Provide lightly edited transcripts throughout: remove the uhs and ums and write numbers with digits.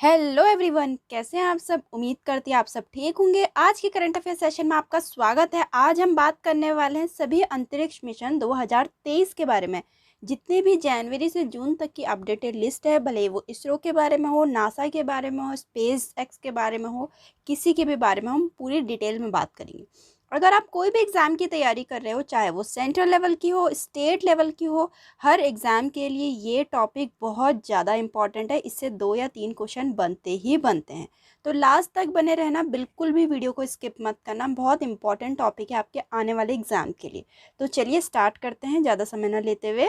Hello everyone, कैसे हैं आप सब। उम्मीद करती है आप सब ठीक होंगे। आज के करंट अफेयर सेशन में आपका स्वागत है। आज हम बात करने वाले हैं सभी अंतरिक्ष मिशन 2023 के बारे में। जितने भी जनवरी से जून तक की अपडेटेड लिस्ट है, भले वो इसरो के बारे में हो, नासा के बारे में हो, स्पेस एक्स के बारे में हो, किसी के भी बारे में हम पूरी डिटेल में बात करेंगे। अगर आप कोई भी एग्ज़ाम की तैयारी कर रहे हो, चाहे वो सेंट्रल लेवल की हो, स्टेट लेवल की हो, हर एग्ज़ाम के लिए ये टॉपिक बहुत ज़्यादा इंपॉर्टेंट है। इससे 2 या 3 क्वेश्चन बनते ही बनते हैं। तो लास्ट तक बने रहना, बिल्कुल भी वीडियो को स्किप मत करना। बहुत इंपॉर्टेंट टॉपिक है आपके आने वाले एग्ज़ाम के लिए। तो चलिए स्टार्ट करते हैं ज़्यादा समय न लेते हुए।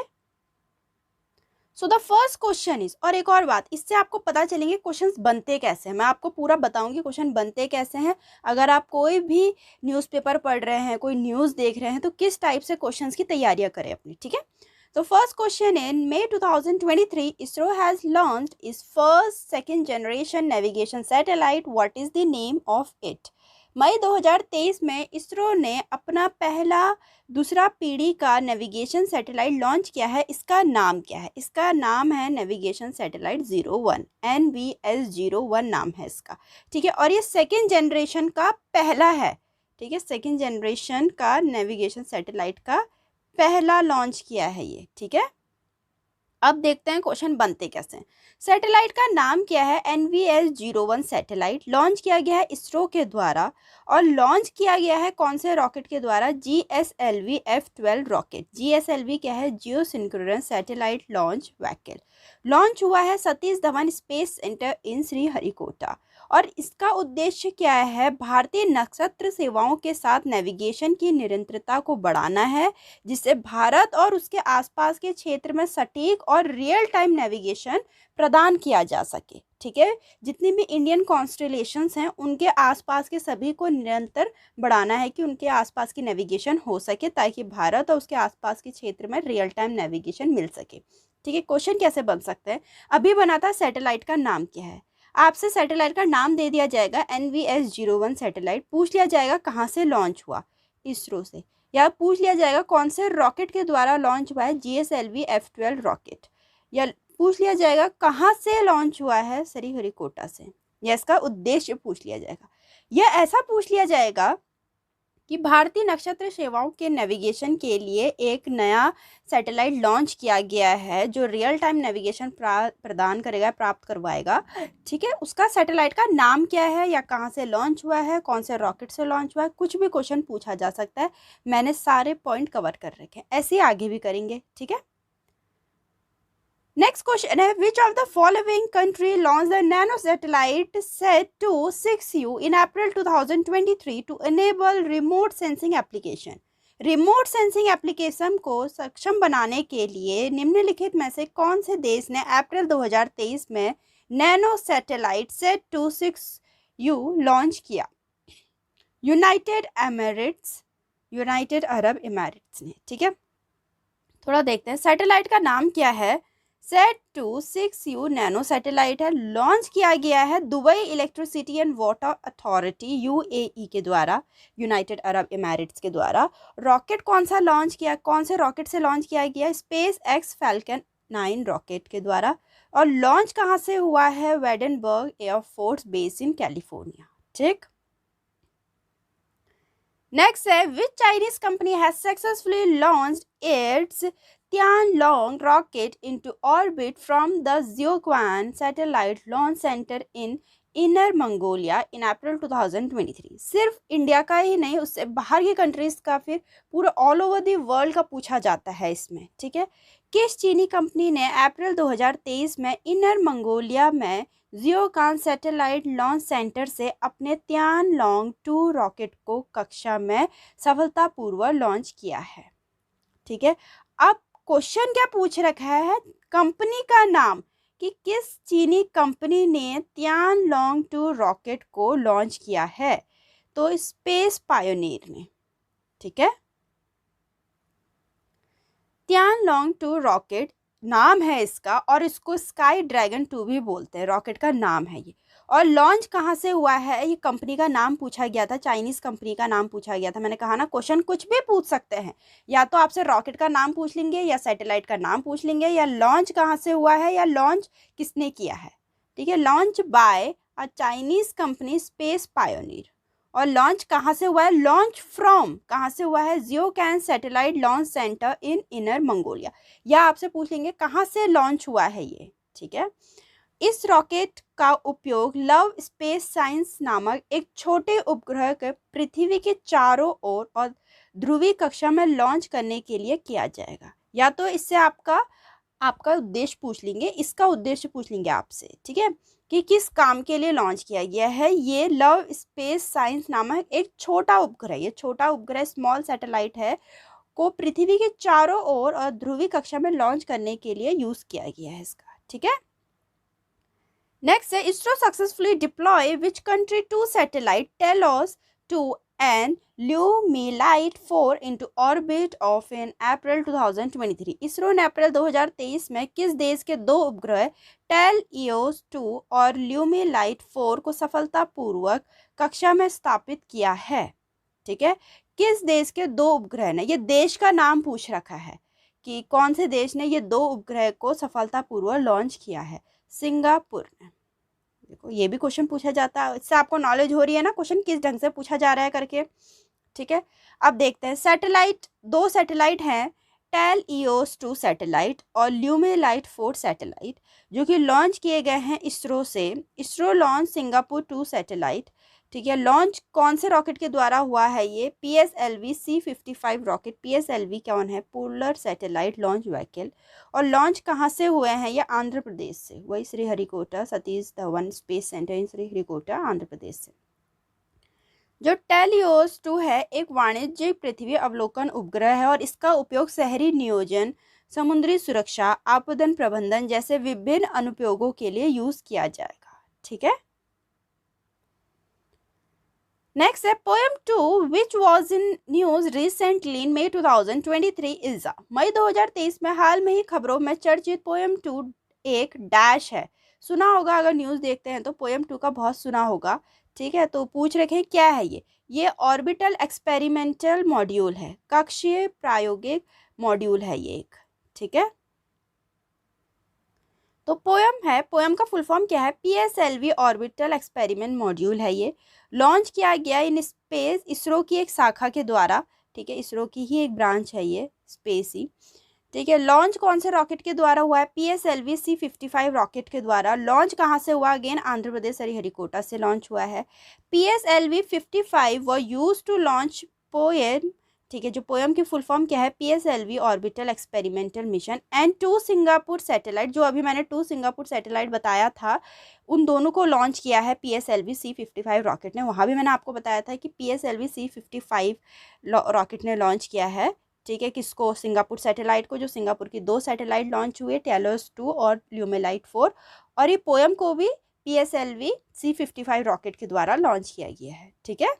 So the first question is, और एक और बात, इससे आपको पता चलेंगे क्वेश्चंस बनते कैसे हैं। मैं आपको पूरा बताऊंगी क्वेश्चन बनते कैसे हैं। अगर आप कोई भी न्यूज़पेपर पढ़ रहे हैं, कोई न्यूज़ देख रहे हैं, तो किस टाइप से क्वेश्चंस की तैयारियां करें अपनी, ठीक है। तो first question, in May 2023 ISRO has launched its first second generation navigation satellite. What is the name of it. मई 2023 में इसरो ने अपना पहला दूसरा पीढ़ी का नेविगेशन सैटेलाइट लॉन्च किया है। इसका नाम क्या है। इसका नाम है नेविगेशन सैटेलाइट 01, NVS-01 नाम है इसका, ठीक है। और ये सेकेंड जनरेशन का पहला है, ठीक है। सेकेंड जनरेशन का नेविगेशन सैटेलाइट का पहला लॉन्च किया है ये, ठीक है। अब देखते हैं क्वेश्चन बनते कैसे हैं। सैटेलाइट का नाम क्या है। NVS-01 सैटेलाइट लॉन्च किया गया है इसरो के द्वारा, और लॉन्च किया गया है कौन से रॉकेट के द्वारा। GSLV F12 rocket. GSLV क्या है, geosynchronous satellite launch vehicle. Launch हुआ है Satish Dhawan space centre in Sriharikota. और इसका उद्देश्य क्या है, भारतीय नक्षत्र सेवाओं के साथ नेविगेशन की निरंतरता को बढ़ाना है, जिससे भारत और उसके आसपास के क्षेत्र में सटीक और रियल टाइम नेविगेशन प्रदान किया जा सके, ठीक है। जितनी भी इंडियन कॉन्स्टेलेशंस हैं, उनके आसपास के सभी को निरंतर बढ़ाना है कि उनके आसपास की नेविगेशन हो सके, ताकि भारत और उसके आसपास के क्षेत्र में रियल टाइम नेविगेशन मिल सके, ठीक है। क्वेश्चन कैसे बन सकते हैं, अभी बना था सैटेलाइट का नाम क्या है। आपसे सैटेलाइट का नाम दे दिया जाएगा NVS-01 सैटेलाइट। पूछ लिया जाएगा कहाँ से लॉन्च हुआ, इसरो से। या पूछ लिया जाएगा कौन से रॉकेट के द्वारा लॉन्च हुआ है, GSLV F12 रॉकेट। या पूछ लिया जाएगा कहाँ से लॉन्च हुआ है, श्रीहरिकोटा से। या इसका उद्देश्य पूछ लिया जाएगा। या ऐसा पूछ लिया जाएगा कि भारतीय नक्षत्र सेवाओं के नेविगेशन के लिए एक नया सैटेलाइट लॉन्च किया गया है, जो रियल टाइम नेविगेशन प्रदान करेगा, प्राप्त करवाएगा, ठीक है। उसका सैटेलाइट का नाम क्या है, या कहाँ से लॉन्च हुआ है, कौन से रॉकेट से लॉन्च हुआ है, कुछ भी क्वेश्चन पूछा जा सकता है। मैंने सारे पॉइंट कवर कर रखे हैं, ऐसे आगे भी करेंगे, ठीक है। नेक्स्ट क्वेश्चन है, which of the following country launch the nano satellite SET-2-6U in April 2023 to enable remote sensing application. Remote sensing application को सक्षम बनाने के लिए निम्नलिखित में से कौन से देश ने अप्रैल 2023 में नैनो सैटेलाइट SET-2-6U लॉन्च किया। यूनाइटेड अरब इमारात ने, ठीक है। थोड़ा देखते हैं, सैटेलाइट का नाम क्या है। SET-2-6U नैनो सैटेलाइट है, लॉन्च किया गया है Dubai electricity and water authority UAE के द्वारा, यूनाइटेड अरब इमारात के द्वारा। रॉकेट कौन सा लॉन्च किया, कौन से रॉकेट से लॉन्च किया गया, स्पेस एक्स फैल्कन 9 रॉकेट के द्वारा। और लॉन्च कहाँ से हुआ है, Vandenberg air force base in California, ठीक। नेक्स्ट है, which Chinese company has successfully launched its Tianlong rocket into orbit from the Jiuquan Satellite Launch Center in Inner Mongolia in April 2023। सिर्फ इंडिया का ही नहीं, उससे बाहर की कंट्रीज का, फिर पूरा ऑल ओवर द वर्ल्ड का पूछा जाता है इसमें, ठीक है। किस चीनी कंपनी ने अप्रैल 2023 में इनर मंगोलिया में जियोकान सैटेलाइट लॉन्च सेंटर से अपने Tianlong 2 रॉकेट को कक्षा में सफलतापूर्वक लॉन्च किया है, ठीक है। अब क्वेश्चन क्या पूछ रखा है, कंपनी का नाम, कि किस चीनी कंपनी ने Tianlong 2 रॉकेट को लॉन्च किया है। तो स्पेस पायोनियर ने, ठीक है। Tianlong 2 रॉकेट नाम है इसका, और इसको स्काई ड्रैगन 2 भी बोलते हैं, रॉकेट का नाम है ये। और लॉन्च कहाँ से हुआ है, ये कंपनी का नाम पूछा गया था, चाइनीज कंपनी का नाम पूछा गया था। मैंने कहा ना, क्वेश्चन कुछ भी पूछ सकते हैं, या तो आपसे रॉकेट का नाम पूछ लेंगे, या सैटेलाइट का नाम पूछ लेंगे, या लॉन्च कहाँ से हुआ है, या लॉन्च किसने किया है। ठीक है, launch by a Chinese company space pioneer. और लॉन्च कहाँ से हुआ है? लॉन्च फ्रॉम कहाँ से हुआ है? Jiuquan satellite launch centre in inner Mongolia. या आपसे पूछ लेंगे कहाँ से लॉन्च हुआ है ये, ठीक है। इस रॉकेट का उपयोग लव स्पेस साइंस नामक एक छोटे उपग्रह के पृथ्वी के चारों ओर और ध्रुवीय कक्षा में लॉन्च करने के लिए किया जाएगा। या तो इससे आपका आपका उद्देश्य पूछ लेंगे, इसका उद्देश्य पूछ लेंगे आपसे, ठीक है, कि किस काम के लिए लॉन्च किया गया है। ये लव स्पेस साइंस नामक एक छोटा उपग्रह, ये छोटा उपग्रह स्मॉल सैटेलाइट है, को पृथ्वी के चारों ओर और ध्रुवीय कक्षा में लॉन्च करने के लिए यूज किया गया है इसका, ठीक है। नेक्स्ट है ISRO successfully deploy which country two satellite TeLEOS 2 and Lumelite 4 into orbit of in April 2023। ISRO ने अप्रैल 2023 में किस देश के दो उपग्रह टेल-ईओस 2 और ल्यूमीलाइट 4 को सफलतापूर्वक कक्षा में स्थापित किया है, ठीक है। किस देश के दो उपग्रह ने, ये देश का नाम पूछ रखा है कि कौन से देश ने ये दो उपग्रह को सफलतापूर्वक लॉन्च किया है? सिंगापुर ने। देखो ये भी क्वेश्चन पूछा जाता है, इससे आपको नॉलेज हो रही है ना क्वेश्चन किस ढंग से पूछा जा रहा है करके, ठीक है। अब देखते हैं सैटेलाइट, दो सैटेलाइट हैं, टेल-ईओस 2 सैटेलाइट और ल्यूमीलाइट 4 सैटेलाइट, जो कि लॉन्च किए गए हैं इसरो से। इसरो लॉन्च सिंगापुर 2 सैटेलाइट, ठीक है। लॉन्च कौन से रॉकेट के द्वारा हुआ है? ये PSLV C55 रॉकेट। PSLV कौन है? Polar satellite launch vehicle. और लॉन्च कहाँ से हुए हैं? ये आंध्र प्रदेश से, वही Sriharikota Satish Dhawan space centre in Sriharikota Andhra Pradesh से। जो टेल-ईओस 2 है एक वाणिज्यिक पृथ्वी अवलोकन उपग्रह है और इसका उपयोग शहरी नियोजन, समुद्री सुरक्षा, आपदा प्रबंधन जैसे विभिन्न अनुप्रयोगों के लिए यूज किया जाएगा, ठीक है। नेक्स्ट है POEM 2 which was in news recently in May 2023 is मई 2023 में हाल में ही खबरों में चर्चित पोएम 2 एक डैश है। सुना होगा, अगर न्यूज देखते हैं तो पोएम 2 का बहुत सुना होगा, ठीक है। तो पूछ रखे हैं क्या है ये ऑर्बिटल एक्सपेरिमेंटल मॉड्यूल है, कक्षीय प्रायोगिक मॉड्यूल है ये एक, ठीक है। तो पोएम है, पोएम का फुल फॉर्म क्या है? PSLV ऑर्बिटल एक्सपेरिमेंट मॉड्यूल है ये। लॉन्च किया गया इन स्पेस, इसरो की एक शाखा के द्वारा, ठीक है, इसरो की ही एक ब्रांच है ये स्पेस ही, ठीक है। लॉन्च कौन से रॉकेट के द्वारा हुआ है? PSLV C55 रॉकेट के द्वारा। लॉन्च कहाँ से हुआ? अगेन आंध्र प्रदेश श्रीहरिकोटा से लॉन्च हुआ है। PSLV 55 वो यूज टू लॉन्च पोएम, ठीक है। जो पोएम की फुल फॉर्म क्या है? PSLV orbital experimental mission and 2 Singapore satellite, जो अभी मैंने 2 सिंगापुर सैटेलाइट बताया था, उन दोनों को लॉन्च किया है PSLV C55 रॉकेट ने। वहाँ भी मैंने आपको बताया था कि PSLV C55 रॉकेट ने लॉन्च किया है, ठीक है। किसको? सिंगापुर सैटेलाइट को, जो सिंगापुर की 2 सैटेलाइट लॉन्च हुए, टेलोस 2 और ल्यूमीलाइट 4। और ये पोएम को भी PSLV C55 रॉकेट के द्वारा लॉन्च किया गया है, ठीक है।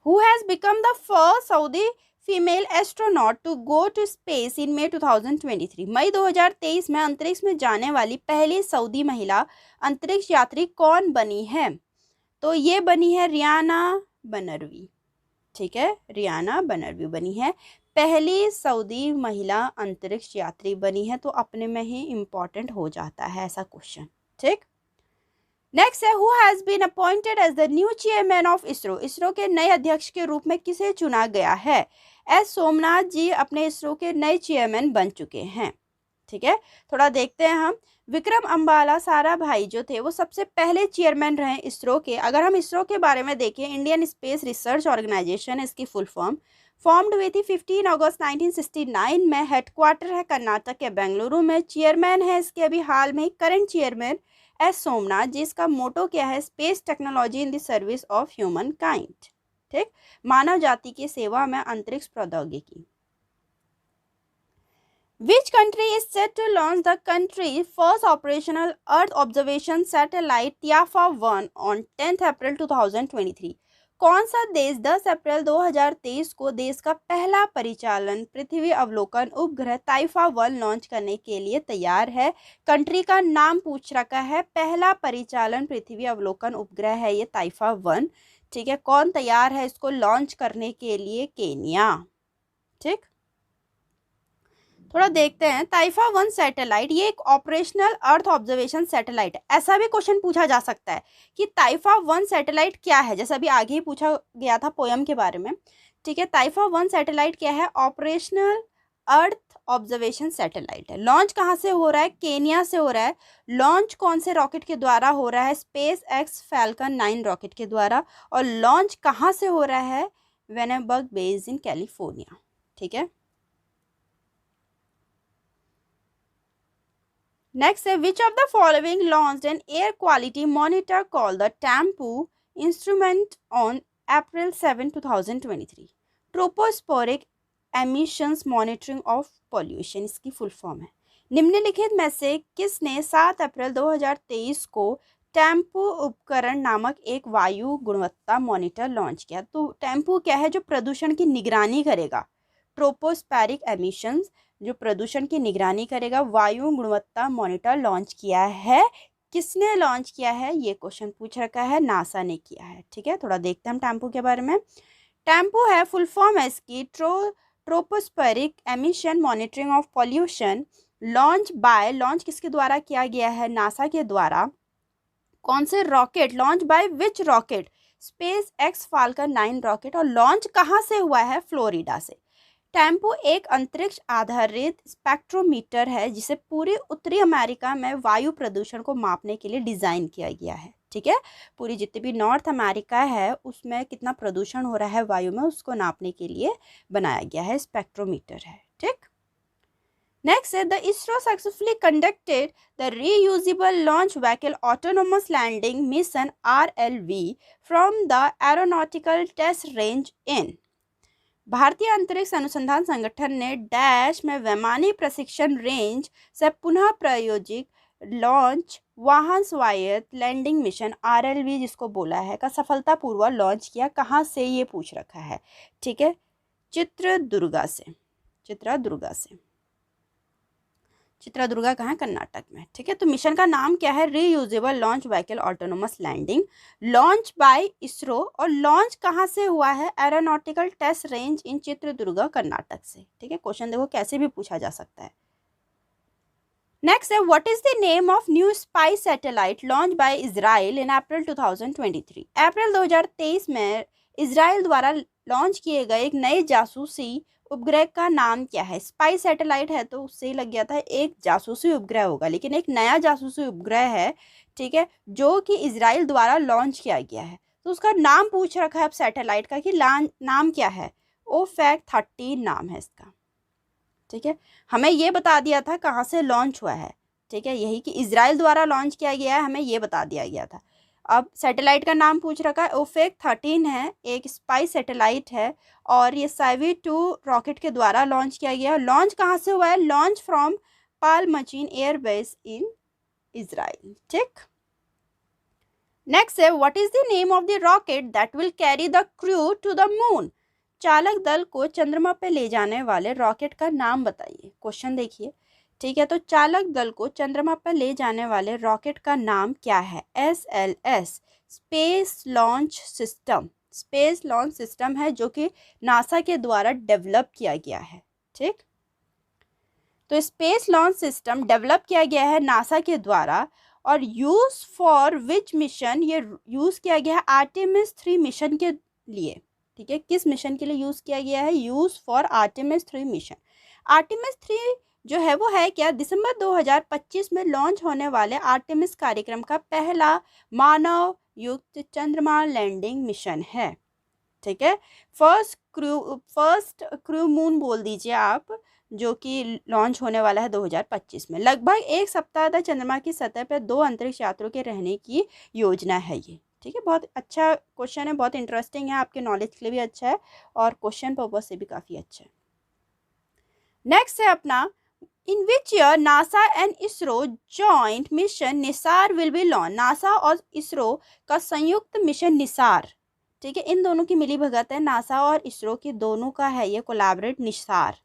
Who has become the first Saudi female astronaut to go to space in May 2023? मई 2023 में अंतरिक्ष में जाने वाली पहली सऊदी महिला अंतरिक्ष यात्री कौन बनी है? तो ये बनी है रियाना बनरवी, ठीक है। रियाना बनरवी बनी है, पहली सऊदी महिला अंतरिक्ष यात्री बनी है। तो अपने में ही इंपॉर्टेंट हो जाता है ऐसा क्वेश्चन, ठीक। नेक्स्ट है who has been appointed as the new chairman of ISRO? ISRO के नए अध्यक्ष के रूप में किसे चुना गया है? एस सोमनाथ जी अपने इसरो के नए चेयरमैन बन चुके हैं, ठीक है। थोड़ा देखते हैं हम। विक्रम अंबाला साराभाई जो थे वो सबसे पहले चेयरमैन रहे इसरो के। अगर हम इसरो के बारे में देखें, इंडियन स्पेस रिसर्च ऑर्गेनाइजेशन इसकी फुल फॉर्म, फॉर्म्ड हुई थी 15 अगस्त 1969 में। हेडक्वार्टर है कर्नाटक के बेंगलुरु में। चेयरमैन है इसके अभी हाल में करंट चेयरमैन एस सोमनाथ, जिसका मोटो क्या है? Space technology in the service of human kind, ठीक, मानव जाति की सेवा में अंतरिक्ष प्रौद्योगिकी। Which country is set to launch the country's first operational Earth observation satellite Tiafa-1 on 10th April 2023? कौन सा देश 10 अप्रैल 2023 को देश का पहला परिचालन पृथ्वी अवलोकन उपग्रह ताइफा-1 लॉन्च करने के लिए तैयार है? कंट्री का नाम पूछ रखा है। पहला परिचालन पृथ्वी अवलोकन उपग्रह है ये ताइफा-1, ठीक है। कौन तैयार है इसको लॉन्च करने के लिए? केन्या, ठीक। थोड़ा देखते हैं। ताइफा 1 सैटेलाइट ये एक ऑपरेशनल अर्थ ऑब्जर्वेशन सैटेलाइट है। ऐसा भी क्वेश्चन पूछा जा सकता है कि ताइफा 1 सैटेलाइट क्या है, जैसा अभी आगे ही पूछा गया था पोयम के बारे में। ठीक है, ताइफा 1 सैटेलाइट क्या है? ऑपरेशनल अर्थ ऑब्जर्वेशन सैटेलाइट है। लॉन्च कहाँ से हो रहा है? केनिया से हो रहा है। लॉन्च कौन से रॉकेट के द्वारा हो रहा है? स्पेस एक्स फैल्कन 9 रॉकेट के द्वारा। और लॉन्च कहाँ से हो रहा है? Vandenberg base in California. ठीक है, नेक्स्ट है which of the following launched an air quality monitor called the TEMPO instrument on April 7, 2023। Tropospheric emissions monitoring of pollution इसकी फुल फॉर्म है। निम्नलिखित में से किसने 7 अप्रैल 2023 को टैम्पू उपकरण नामक एक वायु गुणवत्ता मॉनिटर लॉन्च किया? तो टैम्पू क्या है? जो प्रदूषण की निगरानी करेगा। ट्रोपोस्फेरिक एमिशंस जो प्रदूषण की निगरानी करेगा, वायु गुणवत्ता मॉनिटर लॉन्च किया है। किसने लॉन्च किया है? ये क्वेश्चन पूछ रखा है, नासा ने किया है। ठीक है, थोड़ा देखते हैं हम टैम्पू के बारे में। टैम्पू है फुल फॉर्म है इसकी tropospheric emission monitoring of pollution. Launch किसके द्वारा किया गया है? नासा के द्वारा। कौन से rocket? Launch by which rocket? Space x falcon 9 rocket. और लॉन्च कहाँ से हुआ है? फ्लोरिडा से। टैम्पू एक अंतरिक्ष आधारित स्पेक्ट्रोमीटर है जिसे पूरी उत्तरी अमेरिका में वायु प्रदूषण को मापने के लिए डिज़ाइन किया गया है। ठीक है, पूरी जितनी भी नॉर्थ अमेरिका है उसमें कितना प्रदूषण हो रहा है वायु में, उसको नापने के लिए बनाया गया है, स्पेक्ट्रोमीटर है। ठीक, नेक्स्ट है the ISRO successfully conducted the reusable launch vehicle autonomous landing mission RLV from the aeronautical test range in. भारतीय अंतरिक्ष अनुसंधान संगठन ने डैश में वैमानिक प्रशिक्षण रेंज से पुनः प्रायोजित लॉन्च वाहन स्वायत्त लैंडिंग मिशन RLV जिसको बोला है का सफलतापूर्वक लॉन्च किया। कहाँ से? ये पूछ रखा है। ठीक है, चित्रदुर्गा से। चित्रदुर्गा कहाँ? कर्नाटक में। ठीक है, तो मिशन का नाम क्या है? Reusable launch vehicle autonomous landing, launch by ISRO. और लॉन्च कहाँ से हुआ है? Aeronautical test range in Chitradurga Karnataka से। ठीक है, क्वेश्चन देखो कैसे भी पूछा जा सकता है। नेक्स्ट है what is the name of new spy satellite launch by Israel in April 2023। अप्रैल 2023 में इजराइल द्वारा लॉन्च किए गए एक नए जासूसी उपग्रह का नाम क्या है? स्पाई सैटेलाइट है तो उससे ही लग गया था एक जासूसी उपग्रह होगा, लेकिन एक नया जासूसी उपग्रह है। ठीक है, जो कि इजराइल द्वारा लॉन्च किया गया है, तो उसका नाम पूछ रखा है अब सैटेलाइट का कि नाम क्या है? ओफैक 13 नाम है इसका। ठीक है, हमें ये बता दिया था कहाँ से लॉन्च हुआ है। ठीक है, यही कि इजराइल द्वारा लॉन्च किया गया है, हमें ये बता दिया गया था। अब सैटेलाइट का नाम पूछ रखा है, ओफेक 13 है, एक स्पाई सैटेलाइट है और ये साइवी-2 रॉकेट के द्वारा लॉन्च किया गया। लॉन्च कहाँ से हुआ है? Launch from Palmachim airbase in Israel. ठीक, नेक्स्ट है what is the name of the rocket that will carry the crew to the moon. चालक दल को चंद्रमा पे ले जाने वाले रॉकेट का नाम बताइए। क्वेश्चन देखिए। ठीक है, तो चालक दल को चंद्रमा पर ले जाने वाले रॉकेट का नाम क्या है? SLS space launch system. Space launch system है जो कि नासा के द्वारा डेवलप किया गया है। ठीक, तो स्पेस लॉन्च सिस्टम डेवलप किया गया है नासा के द्वारा और यूज फॉर विच मिशन? ये यूज किया गया है आर्टेमिस 3 मिशन के लिए। ठीक है, किस मिशन के लिए यूज किया गया है? Use for Artemis 3 mission. Artemis 3 जो है वो है क्या? दिसंबर 2025 में लॉन्च होने वाले आर्टेमिस कार्यक्रम का पहला मानव युक्त चंद्रमा लैंडिंग मिशन है। ठीक है, फर्स्ट क्रू मून बोल दीजिए आप, जो कि लॉन्च होने वाला है 2025 में। लगभग एक सप्ताह तक चंद्रमा की सतह पर 2 अंतरिक्ष यात्रियों के रहने की योजना है ये। ठीक है, बहुत अच्छा क्वेश्चन है, बहुत इंटरेस्टिंग है, आपके नॉलेज के लिए भी अच्छा है और क्वेश्चन पर्पज से भी काफ़ी अच्छा है। नेक्स्ट है अपना in which year NASA and ISRO joint mission NISAR will be launch. NASA और इसरो का संयुक्त मिशन निसार। ठीक है, इन दोनों की मिली भगत है, नासा और इसरो की दोनों का है ये कोलैबोरेट निसार।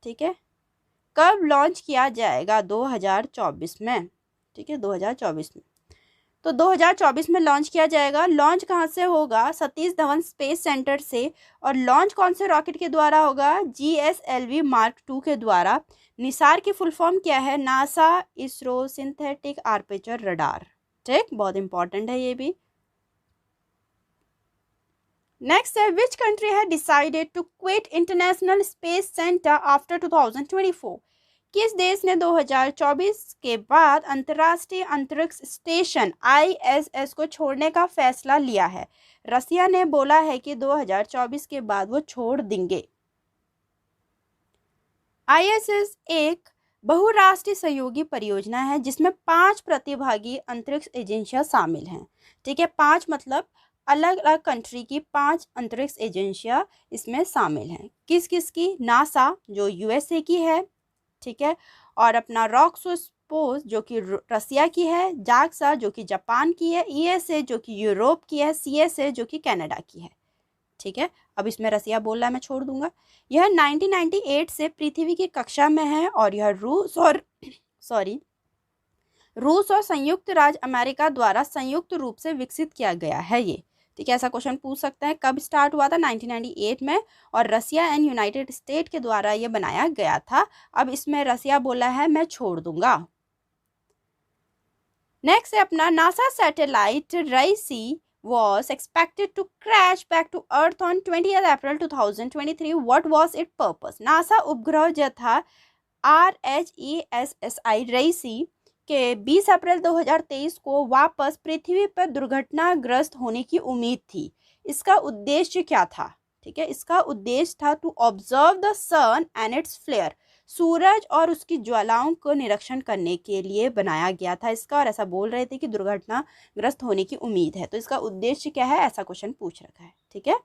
ठीक है, कब लॉन्च किया जाएगा? 2024 में। ठीक है, 2024 में। तो 2024 में लॉन्च किया जाएगा। लॉन्च कहाँ से होगा? सतीश धवन स्पेस सेंटर से। और लॉन्च कौन से रॉकेट के द्वारा होगा? GSLV Mark 2 के द्वारा। निसार की फुल फॉर्म क्या है? NASA ISRO synthetic armature radar. ठीक, बहुत इंपॉर्टेंट है ये भी। नेक्स्ट है, विच कंट्री है decided to quit international space centre after 2024? किस देश ने 2024 के बाद अंतर्राष्ट्रीय अंतरिक्ष स्टेशन ISS को छोड़ने का फैसला लिया है? रसिया ने बोला है कि 2024 के बाद वो छोड़ देंगे। ISS एक बहुराष्ट्रीय सहयोगी परियोजना है जिसमें 5 प्रतिभागी अंतरिक्ष एजेंसियां शामिल हैं। ठीक है, 5 मतलब अलग अलग कंट्री की 5 अंतरिक्ष एजेंसियां इसमें शामिल हैं। किस किस की? नासा जो USA की है, ठीक है, और अपना रॉकसोस्पोस जो कि रसिया की है, जाक्सा जो कि जापान की है, ESA जो कि यूरोप की है, CSA जो कि कनाडा की है। ठीक है, अब इसमें रसिया बोल रहा है, मैं छोड़ दूंगा। यह 1998 से पृथ्वी की कक्षा में है और यह रूस और संयुक्त राज्य अमेरिका द्वारा संयुक्त रूप से विकसित किया गया है ये। ठीक है, ऐसा क्वेश्चन पूछ सकते हैं। कब स्टार्ट हुआ था? 1998 में, और रसिया एंड यूनाइटेड स्टेट के द्वारा ये बनाया गया था। अब इसमें रसिया बोला है मैं छोड़ दूंगा। नेक्स्ट है अपना, NASA satellite RISE was expected to crash back to Earth on 20th April 2023. What was its purpose? NASA उपग्रह जो था RISE के 20 अप्रैल 2023 को वापस पृथ्वी पर दुर्घटनाग्रस्त होने की उम्मीद थी। इसका उद्देश्य क्या था? ठीक है, इसका उद्देश्य था to observe the sun and its flare, सूरज और उसकी ज्वालाओं को निरीक्षण करने के लिए बनाया गया था इसका। और ऐसा बोल रहे थे कि दुर्घटनाग्रस्त होने की उम्मीद है, तो इसका उद्देश्य क्या है, ऐसा क्वेश्चन पूछ रखा है। ठीक है,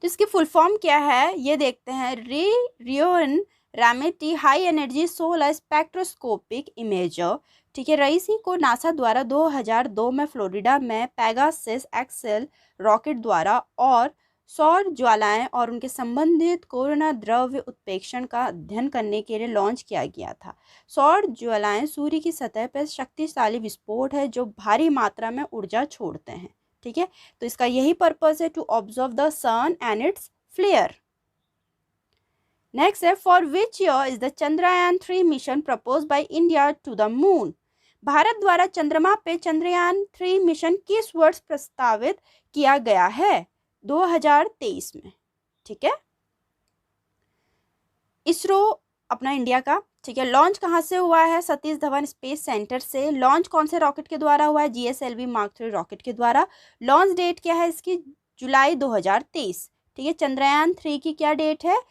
तो इसकी फुल फॉर्म क्या है ये देखते हैं। Reuven Ramaty high energy solar spectroscopic imager. ठीक है, RISE को नासा द्वारा 2002 में फ्लोरिडा में पेगासस XL रॉकेट द्वारा और सौर ज्वालाएं और उनके संबंधित कोरोना द्रव्य उत्प्रेक्षण का अध्ययन करने के लिए लॉन्च किया गया था। सौर ज्वालाएं सूर्य की सतह पर शक्तिशाली विस्फोट है जो भारी मात्रा में ऊर्जा छोड़ते हैं। ठीक है, तो इसका यही पर्पस है to observe the sun and its flare. Next है, for which year is the Chandrayaan 3 mission propose by India to the moon? Bharat द्वारा चंद्रमा पे चंद्रयान 3 मिशन किस वर्ष प्रस्तावित किया गया है? 2023 में। ठीक है, इसरो अपना इंडिया का। ठीक है, लॉन्च कहाँ से हुआ है? सतीश धवन स्पेस सेंटर से। लॉन्च कौन से रॉकेट के द्वारा हुआ है? GSLV Mark 3 रॉकेट के द्वारा। लॉन्च डेट क्या है इसकी? जुलाई 2023। ठीक है, चंद्रयान 3 की क्या डेट है?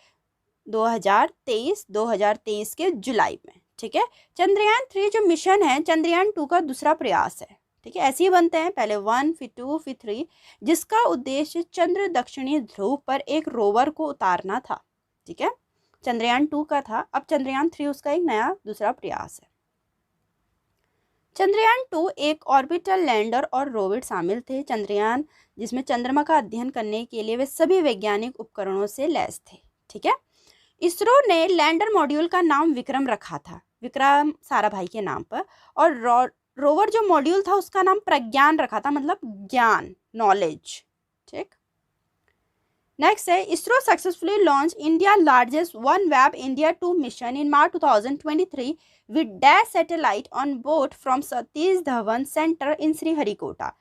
2023 के जुलाई में। ठीक है, चंद्रयान 3 जो मिशन है चंद्रयान 2 का दूसरा प्रयास है। ठीक है, ऐसे ही बनते हैं, पहले 1 फिर 2 फिर 3, जिसका उद्देश्य चंद्र दक्षिणी ध्रुव पर एक रोवर को उतारना था। ठीक है, चंद्रयान 2 का था, अब चंद्रयान 3 उसका एक नया दूसरा प्रयास है। चंद्रयान 2 एक ऑर्बिटल लैंडर और रोवर शामिल थे। चंद्रयान जिसमें चंद्रमा का अध्ययन करने के लिए वे सभी वैज्ञानिक उपकरणों से लैस थे। ठीक है, इसरो ने लैंडर मॉड्यूल का नाम विक्रम रखा था, विक्रम साराभाई के नाम पर, और रोवर जो मॉड्यूल था उसका नाम प्रज्ञान रखा था, मतलब ज्ञान, नॉलेज। ठीक, नेक्स्ट है, ISRO successfully launch India largest OneWeb India 2 mission in March 2023 with dash satellite on board from Satish Dhawan centre in Sriharikota.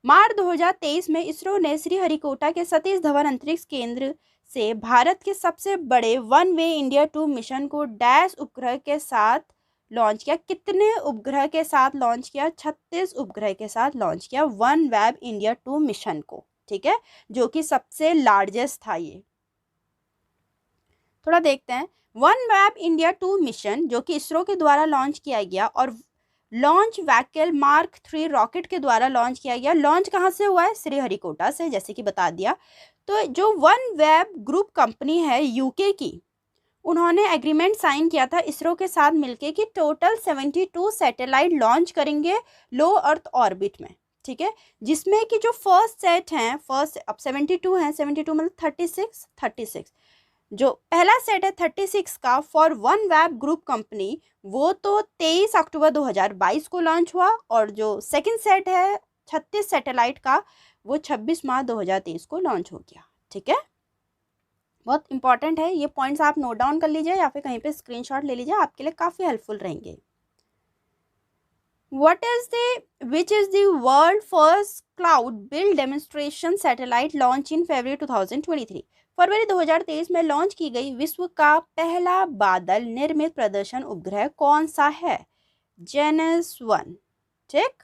मार्च 2023 में इसरो ने श्रीहरिकोटा के सतीश धवन अंतरिक्ष केंद्र से भारत के सबसे बड़े OneWeb India 2 मिशन को डैश उपग्रह के साथ लॉन्च किया। कितने उपग्रह के साथ लॉन्च किया? 36 उपग्रह के साथ लॉन्च किया OneWeb India 2 मिशन को। ठीक है, जो कि सबसे लार्जेस्ट था ये। थोड़ा देखते हैं, OneWeb India 2 मिशन जो कि इसरो के द्वारा लॉन्च किया गया और लॉन्च व्हीकल Mark 3 रॉकेट के द्वारा लॉन्च किया गया। लॉन्च कहाँ से हुआ है? श्रीहरिकोटा से, जैसे कि बता दिया। तो जो OneWeb ग्रुप कंपनी है UK की, उन्होंने एग्रीमेंट साइन किया था इसरो के साथ मिलके कि टोटल 72 सैटेलाइट लॉन्च करेंगे लो अर्थ ऑर्बिट में। ठीक है, जिसमें कि जो फर्स्ट सेट हैं, फर्स्ट अब 72 हैं, 72 मतलब 36 जो पहला सेट है 36 का for one web group company, वो तो 23 अक्टूबर 2022 को लॉन्च हुआ, और जो सेकंड सेट है 36 सैटेलाइट का, वो 26 मार्च 2023 को लॉन्च हो गया। ठीक है, बहुत इंपॉर्टेंट है ये पॉइंट्स, आप नोट डाउन कर लीजिए या फिर कहीं पे स्क्रीनशॉट ले लीजिए, आपके लिए काफ़ी हेल्पफुल रहेंगे। Which is the world first cloud built demonstration satellite launch in February 2023? फरवरी 2023 में लॉन्च की गई विश्व का पहला बादल निर्मित प्रदर्शन उपग्रह कौन सा है? जेनस 1। ठीक,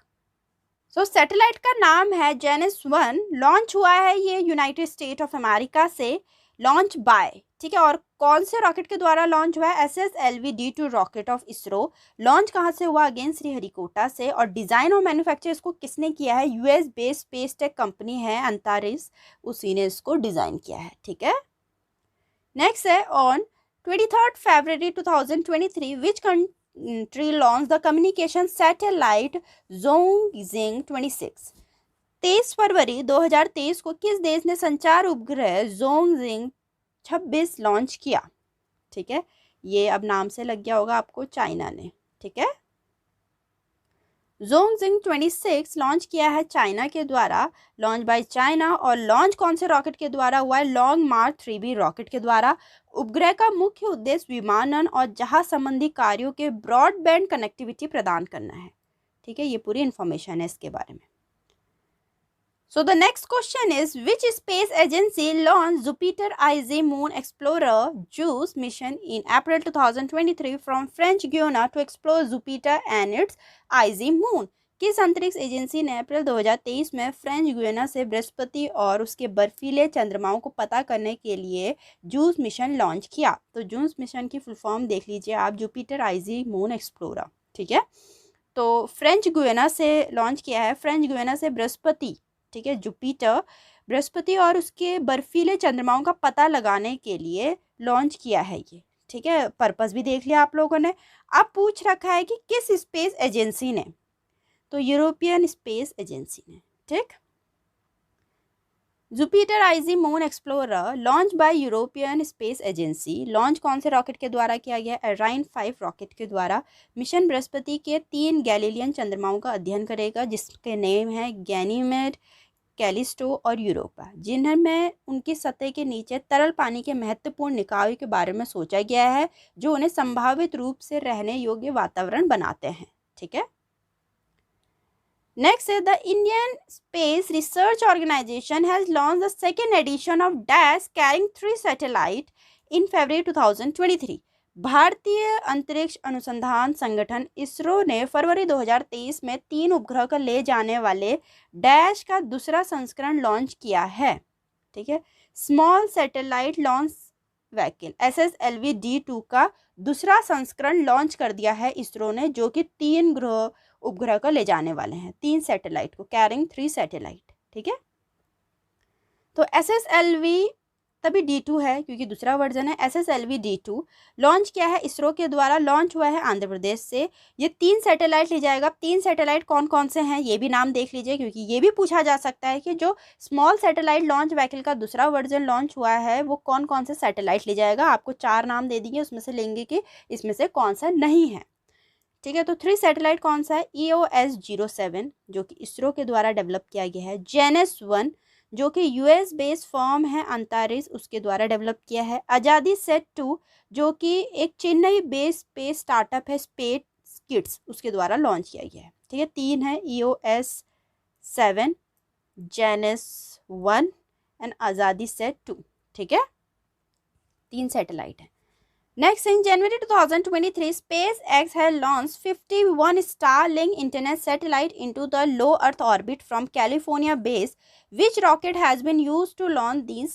सो सैटेलाइट का नाम है जेनस 1, लॉन्च हुआ है ये यूनाइटेड स्टेट ऑफ अमेरिका से, लॉन्च बाय, ठीक है, और कौन से रॉकेट के द्वारा लॉन्च हुआ है? SSLV-D2 rocket of ISRO. Launch कहाँ से हुआ? अगेन श्रीहरिकोटा से। और डिजाइन और मैन्युफैक्चर इसको किसने किया है? US based space tech company है अंतारिस, उसी ने इसको डिजाइन किया है। ठीक है, नेक्स्ट है on 23 February 2023 which country launched the communication satellite Zhongxing 26? 23 फरवरी 2023 को किस देश ने संचार उपग्रह जोंगजिंग 26 लॉन्च किया? ठीक है, ये अब नाम से लग गया होगा आपको, चाइना ने। ठीक है, जोंगजिंग 26 लॉन्च किया है चाइना के द्वारा, लॉन्च बाय चाइना। और लॉन्च कौन से रॉकेट के द्वारा हुआ है? लॉन्ग मार्च 3B रॉकेट के द्वारा। उपग्रह का मुख्य उद्देश्य विमानन और जहाज संबंधी कार्यों के ब्रॉडबैंड कनेक्टिविटी प्रदान करना है। ठीक है, ये पूरी इंफॉर्मेशन है इसके बारे में। So the next question is, which space agency launched Jupiter Ice Moon Explorer JUICE mission in April 2023 from French Guiana to explore Jupiter and its icy moon? किस अंतरिक्ष एजेंसी ने अप्रैल 2023 में फ्रेंच गुयाना से बृहस्पति और उसके बर्फीले चंद्रमाओं को पता करने के लिए जूस मिशन लॉन्च किया? तो जूस मिशन की फुल फॉर्म देख लीजिए आप, जुपिटर आइजी मून एक्सप्लोरर। ठीक है, तो फ्रेंच गुयाना से लॉन्च किया है, फ्रेंच गुयाना से बृहस्पति, ठीक है, जुपिटर, बृहस्पति और उसके बर्फीले चंद्रमाओं का पता लगाने के लिए लॉन्च किया है ये। ठीक है, पर्पस भी देख लिया आप लोगों ने। अब पूछ रखा है कि किस स्पेस एजेंसी ने? तो यूरोपियन स्पेस एजेंसी ने। ठीक, Jupiter IG moon explorer launch by European space agency, launch कौन से रॉकेट के द्वारा किया गया? एराइन 5 रॉकेट के द्वारा। मिशन बृहस्पति के 3 गैलीलियन चंद्रमाओं का अध्ययन करेगा, जिसके नेम है गैनीमेड, कैलिस्टो और यूरोपा, जिनमें उनकी सतह के नीचे तरल पानी के महत्वपूर्ण निकायों के बारे में सोचा गया है, जो उन्हें संभावित रूप से रहने योग्य वातावरण बनाते हैं। ठीक है, नेक्स्ट है, the Indian space research organisation has launch the second edition of dash carrying 3 satellite in February 2023। भारतीय अंतरिक्ष अनुसंधान संगठन इसरो ने फरवरी 2023 में 3 उपग्रह का ले जाने वाले डैश का दूसरा संस्करण लॉन्च किया है। ठीक है, small satellite launch vehicle SSLV-D2 का दूसरा संस्करण लॉन्च कर दिया है इसरो ने, जो कि 3 उपग्रह का ले जाने वाले हैं, 3 सैटेलाइट को, कैरिंग 3 सैटेलाइट। ठीक है, तो SSLV तभी D2 है क्योंकि दूसरा वर्जन है। SSLV-D2 लॉन्च किया है इसरो के द्वारा, लॉन्च हुआ है आंध्र प्रदेश से। ये 3 सैटेलाइट ले जाएगा। 3 सैटेलाइट कौन कौन से हैं ये भी नाम देख लीजिए, क्योंकि ये भी पूछा जा सकता है कि जो स्मॉल सैटेलाइट लॉन्च व्हीकल का दूसरा वर्जन लॉन्च हुआ है वो कौन कौन से सैटेलाइट ले जाएगा। आपको 4 नाम दे देंगे, उसमें से लेंगे कि इसमें से कौन सा नहीं है। ठीक है, तो 3 सैटेलाइट कौन सा है? EOS-07 जो कि इसरो के द्वारा डेवलप किया गया है, जेनस 1 जो कि US बेस्ड फॉर्म है अंतारिस, उसके द्वारा डेवलप किया है, आजादी सेट 2 जो कि एक चेन्नई बेस्ड स्पेस स्टार्टअप है, स्पेस किड्स, उसके द्वारा लॉन्च किया गया है। ठीक है, 3 है, EOS-7, जेनस 1 एंड आजादी सेट 2। ठीक है, 3 सैटेलाइट है। Next, in January 2023, SpaceX has launched 51 Starlink internet satellite into the low Earth orbit from California base. Which rocket has been used to launch these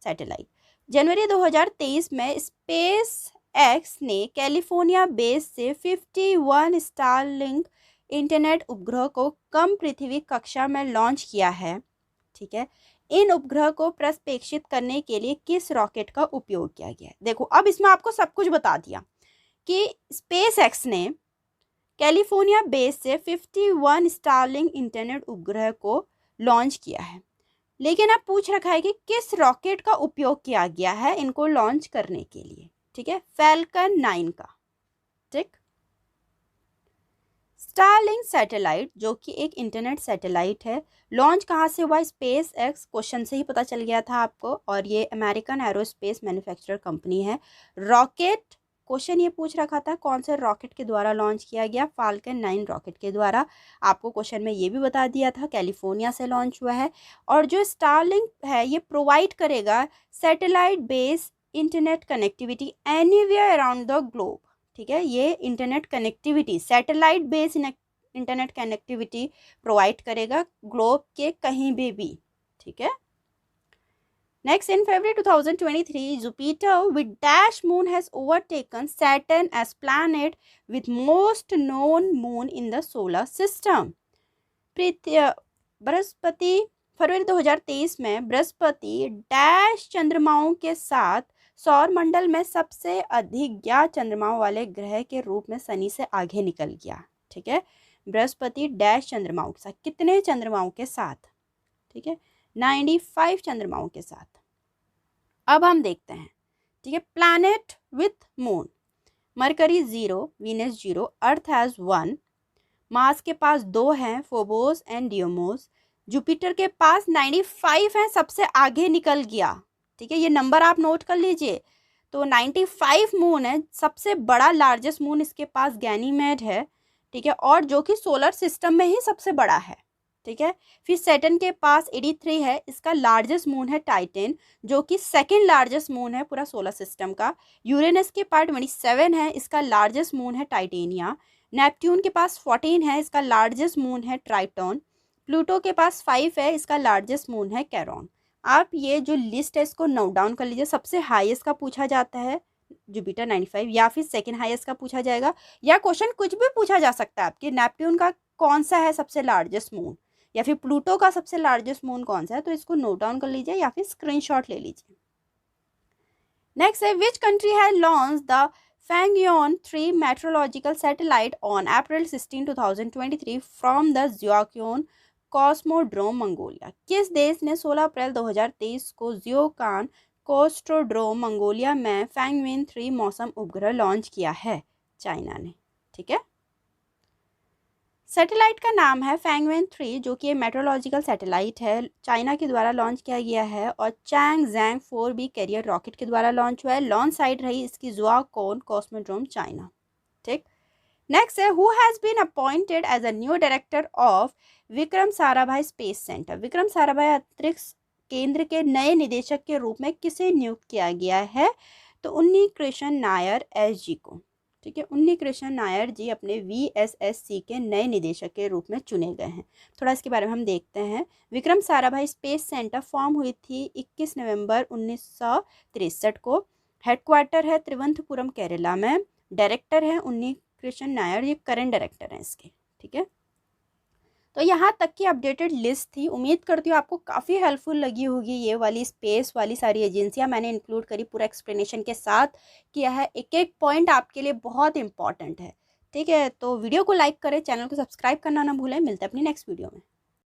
satellite? जनवरी 2023 में SpaceX ने California base से 51 Starlink internet उपग्रह को कम पृथ्वी कक्षा में launch किया है। ठीक है, इन उपग्रह को प्रक्षेपित करने के लिए किस रॉकेट का उपयोग किया गया है? देखो, अब इसमें आपको सब कुछ बता दिया कि SpaceX ने कैलिफोर्निया बेस से 51 स्टारलिंक इंटरनेट उपग्रह को लॉन्च किया है। लेकिन अब पूछ रखा है कि किस रॉकेट का उपयोग किया गया है इनको लॉन्च करने के लिए, ठीक है, फैल्कन 9 का। ठीक, स्टारलिंक सैटेलाइट जो कि एक इंटरनेट सैटेलाइट है, लॉन्च कहाँ से हुआ? स्पेस एक्स, क्वेश्चन से ही पता चल गया था आपको, और ये अमेरिकन एरोस्पेस मैन्युफैक्चरर कंपनी है। रॉकेट, क्वेश्चन ये पूछ रखा था कौन से रॉकेट के द्वारा लॉन्च किया गया? फाल्कन 9 रॉकेट के द्वारा। आपको क्वेश्चन में ये भी बता दिया था कैलिफोर्निया से लॉन्च हुआ है। और जो स्टारलिंक है ये प्रोवाइड करेगा satellite based internet connectivity anywhere around the globe. ठीक है, ये internet connectivity, satellite based internet connectivity provide करेगा ग्लोब के कहीं भी। ठीक है, next, in February 2023, Jupiter with dash moon has overtaken Saturn as planet with most known moon in the solar system. बृहस्पति, फरवरी 2023 में बृहस्पति डैश चंद्रमाओं के साथ सौर मंडल में सबसे अधिक ज्ञात चंद्रमाओं वाले ग्रह के रूप में शनि से आगे निकल गया। ठीक है, बृहस्पति डैश चंद्रमाओं के साथ, कितने चंद्रमाओं के साथ? ठीक है, 95 चंद्रमाओं के साथ। अब हम देखते हैं, ठीक है, planet with moon, mercury 0, Venus 0, earth has 1, Mars के पास 2 हैं, फोबोस एंड डियोमोस, जुपिटर के पास 95 हैं, सबसे आगे निकल गया। ठीक है, ये नंबर आप नोट कर लीजिए। तो 95 मून है, सबसे बड़ा लार्जेस्ट मून इसके पास गैनीमेड है। ठीक है, और जो कि सोलर सिस्टम में ही सबसे बड़ा है। ठीक है, फिर सैटर्न के पास 83 है, इसका लार्जेस्ट मून है टाइटन, जो कि सेकंड लार्जेस्ट मून है पूरा सोलर सिस्टम का। यूरेनस के पास 27 है, इसका लार्जेस्ट मून है टाइटेनिया। नेपट्यून के पास 14 है, इसका लार्जेस्ट मून है ट्राइटॉन। प्लूटो के पास 5 है, इसका लार्जेस्ट मून है कैरॉन। आप ये जो लिस्ट है इसको नोट डाउन कर लीजिए। सबसे हाईएस्ट का पूछा जाता है जुपिटर 95, या फिर सेकंड हाईएस्ट का पूछा जाएगा, या क्वेश्चन कुछ भी पूछा जा सकता है आपके, नेपट्यून का कौन सा है सबसे लार्जेस्ट मून, या फिर प्लूटो का सबसे लार्जेस्ट मून कौन सा है। तो इसको नोट डाउन कर लीजिए या फिर स्क्रीनशॉट ले लीजिए। नेक्स्ट है, which country has launch the Fengyun 3 meteorological satellite on April 16, 2023 from the Jiuquan cosmodrome Mongolia. किस देश ने 16 अप्रैल 2023 को जियोकान कोस्ट्रोड्रोम मंगोलिया में फैंगविन 3 मौसम उपग्रह लॉन्च किया है? चाइना ने। ठीक है, सैटेलाइट का नाम है फैंगविन 3, जो कि मेट्रोलॉजिकल सैटेलाइट है, चाइना के द्वारा लॉन्च किया गया है, और चैंगजैंग 4B कैरियर रॉकेट के द्वारा लॉन्च हुआ है। लॉन्च साइट रही इसकी जियोकोन कॉस्मोड्रोम चाइना। ठीक, नेक्स्ट है, who has been appointed as a new director of Vikram Sarabhai space centre. Vikram Sarabhai अंतरिक्ष केंद्र के नए निदेशक के रूप में किसे नियुक्त किया गया है? तो उन्नी कृष्ण नायर SG को। ठीक है, उन्नी कृष्ण नायर जी अपने VSSC के नए निदेशक के रूप में चुने गए हैं। थोड़ा इसके बारे में हम देखते हैं। Vikram Sarabhai space centre form हुई थी 21 नवंबर 1963 को। हेडक्वार्टर है त्रिवंतपुरम केरला में। डायरेक्टर है उन्नी कृष्ण नायर, ये करंट डायरेक्टर हैं इसके। ठीक है, तो यहाँ तक की अपडेटेड लिस्ट थी। उम्मीद करती हूँ आपको काफ़ी हेल्पफुल लगी होगी। ये वाली स्पेस वाली सारी एजेंसियाँ मैंने इंक्लूड करी, पूरा एक्सप्लेनेशन के साथ किया है। एक एक पॉइंट आपके लिए बहुत इंपॉर्टेंट है। ठीक है, तो वीडियो को लाइक करें, चैनल को सब्सक्राइब करना ना भूलें। मिलते हैं अपनी नेक्स्ट वीडियो में।